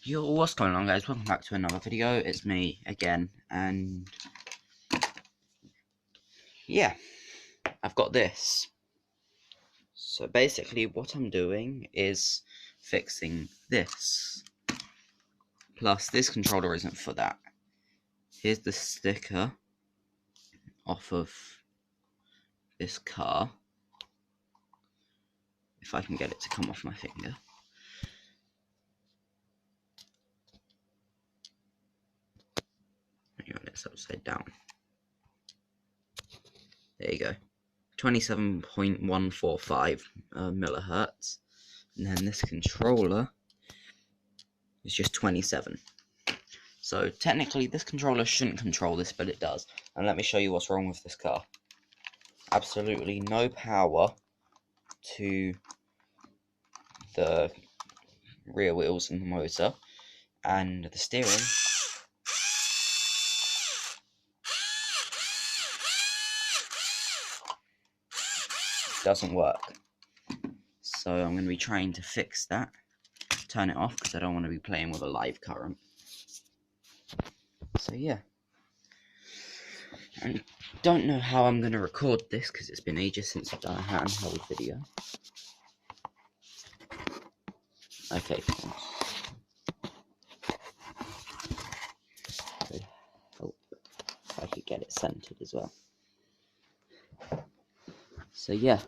Yo, what's going on, guys? Welcome back to another video. It's me again, and yeah, I've got this. So basically what I'm doing is fixing this. Plus this controller isn't for that. Here's the sticker off of this car. If I can get it to come off my finger. Hang on, it's upside down. There you go. 27.145 millihertz. And then this controller is just 27. So technically this controller shouldn't control this, but it does. And let me show you what's wrong with this car. Absolutely no power to the rear wheels and the motor, and the steering doesn't work. So I'm going to be trying to fix that, turn it off because I don't want to be playing with a live current. So yeah, I don't know how I'm going to record this because it's been ages since I've done a handheld video. Okay, could help if I could get it centered as well. So yeah,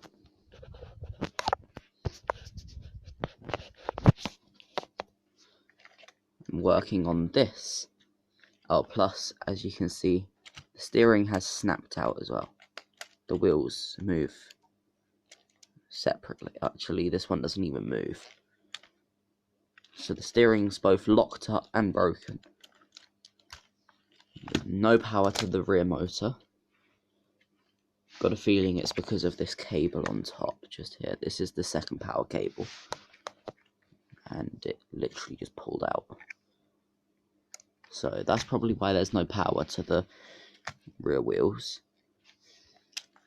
I'm working on this. Oh, plus, as you can see, the steering has snapped out as well. The wheels move separately. Actually, this one doesn't even move. So the steering's both locked up and broken. No power to the rear motor. Got a feeling it's because of this cable on top, just here. This is the second power cable. And it literally just pulled out. So that's probably why there's no power to the rear wheels.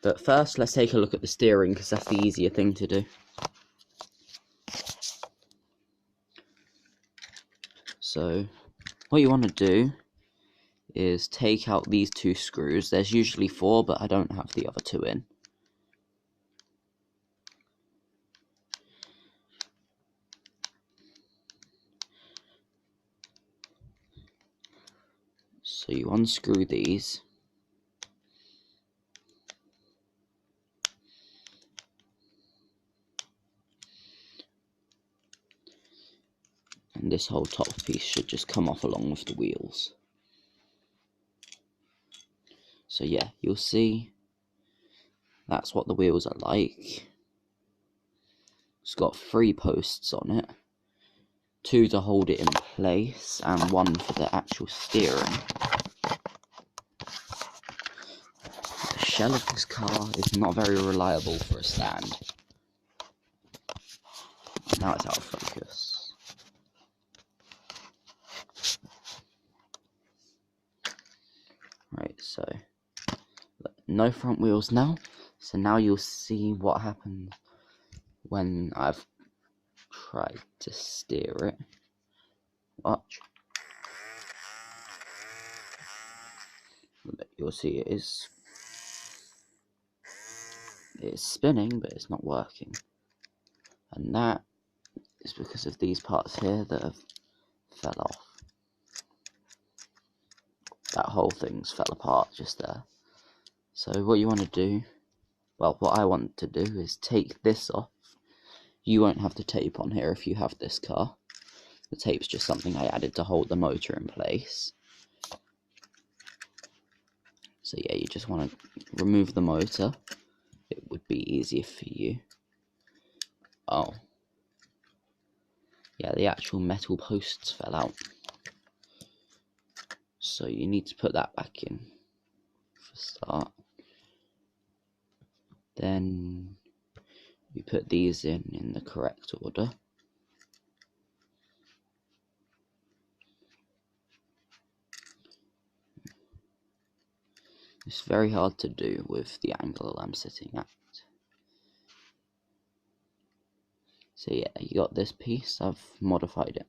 But first, let's take a look at the steering, because that's the easier thing to do. So what you want to do is take out these two screws. There's usually 4, but I don't have the other 2 in. So you unscrew these. And this whole top piece should just come off along with the wheels. So yeah, you'll see that's what the wheels are like. It's got 3 posts on it. 2 to hold it in place and 1 for the actual steering. The shell of this car is not very reliable for a stand. Now it's out of focus. Right, so no front wheels now. So now you'll see what happens when I've tried to steer it. Watch. You'll see it's spinning, but it's not working. And that is because of these parts here that have fell off. That whole thing's fell apart just there. So what you want to do, well, what I want to do is take this off. You won't have the tape on here if you have this car. The tape's just something I added to hold the motor in place. So yeah, you just want to remove the motor. It would be easier for you. Oh. Yeah, the actual metal posts fell out. So you need to put that back in for start. Then you put these in the correct order. It's very hard to do with the angle I'm sitting at. So yeah, you got this piece, I've modified it.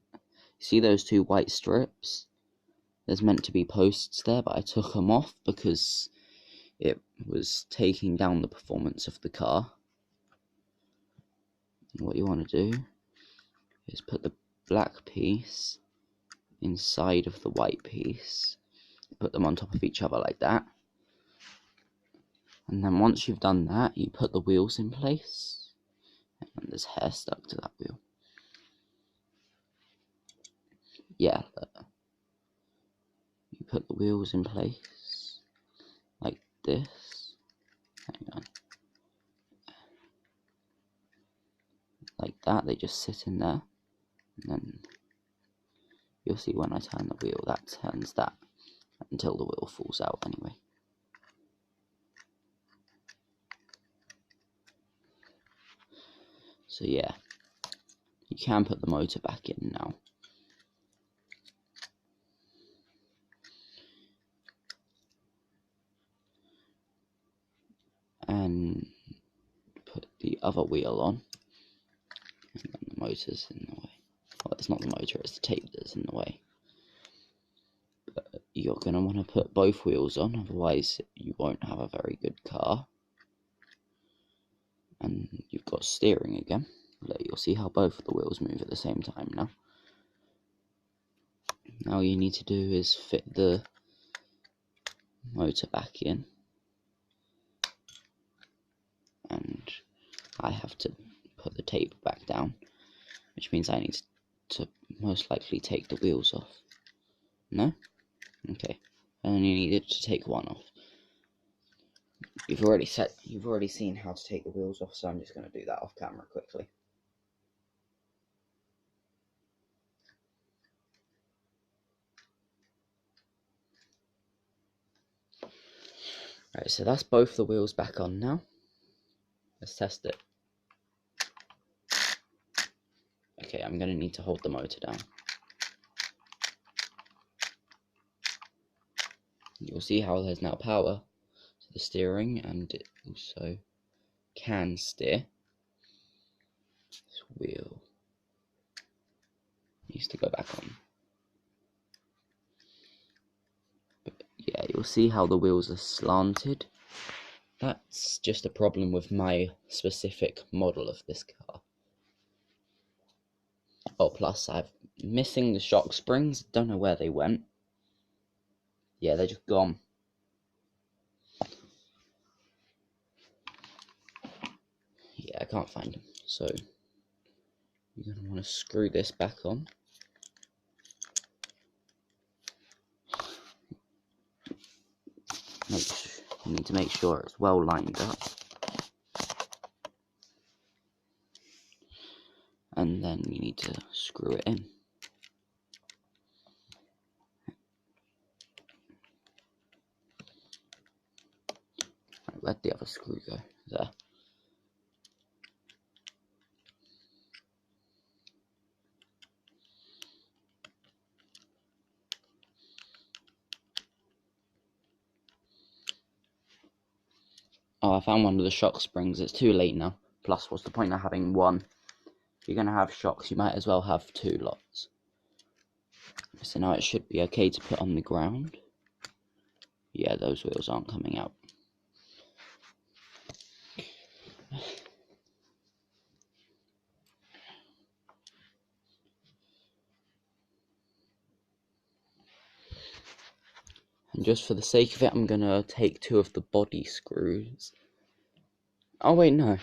See those two white strips? There's meant to be posts there, but I took them off because it was taking down the performance of the car. And what you want to do is put the black piece inside of the white piece, put them on top of each other like that, and then once you've done that, you put the wheels in place, and there's hair stuck to that wheel. Yeah, you put the wheels in place like this. Hang on. Like that, they just sit in there, and then you'll see when I turn the wheel, that turns that until the wheel falls out anyway. So yeah, you can put the motor back in now. And put the other wheel on, and then the motor's in the way. Well, it's not the motor, it's the tape that's in the way. But you're going to want to put both wheels on, otherwise you won't have a very good car. And you've got steering again. You'll see how both of the wheels move at the same time now. Now all you need to do is fit the motor back in. And I have to put the tape back down, which means I need to most likely take the wheels off. No? Okay. I only needed to take one off. You've already seen how to take the wheels off, so I'm just going to do that off camera quickly. Right, so that's both the wheels back on now. Let's test it. Okay, I'm going to need to hold the motor down. You'll see how there's now power to the steering, and it also can steer. This wheel needs to go back on. But yeah, you'll see how the wheels are slanted. That's just a problem with my specific model of this car. Oh, plus I'm missing the shock springs. Don't know where they went. Yeah, they're just gone. Yeah, I can't find them. So you're going to want to screw this back on. You need to make sure it's well lined up. And then you need to screw it in. Right, where'd the other screw go? There. Oh, I found one of the shock springs. It's too late now. Plus, what's the point of having one? If you're going to have shocks, you might as well have two lots. So now it should be okay to put on the ground. Yeah, those wheels aren't coming out. And just for the sake of it, I'm going to take two of the body screws. Oh wait, no.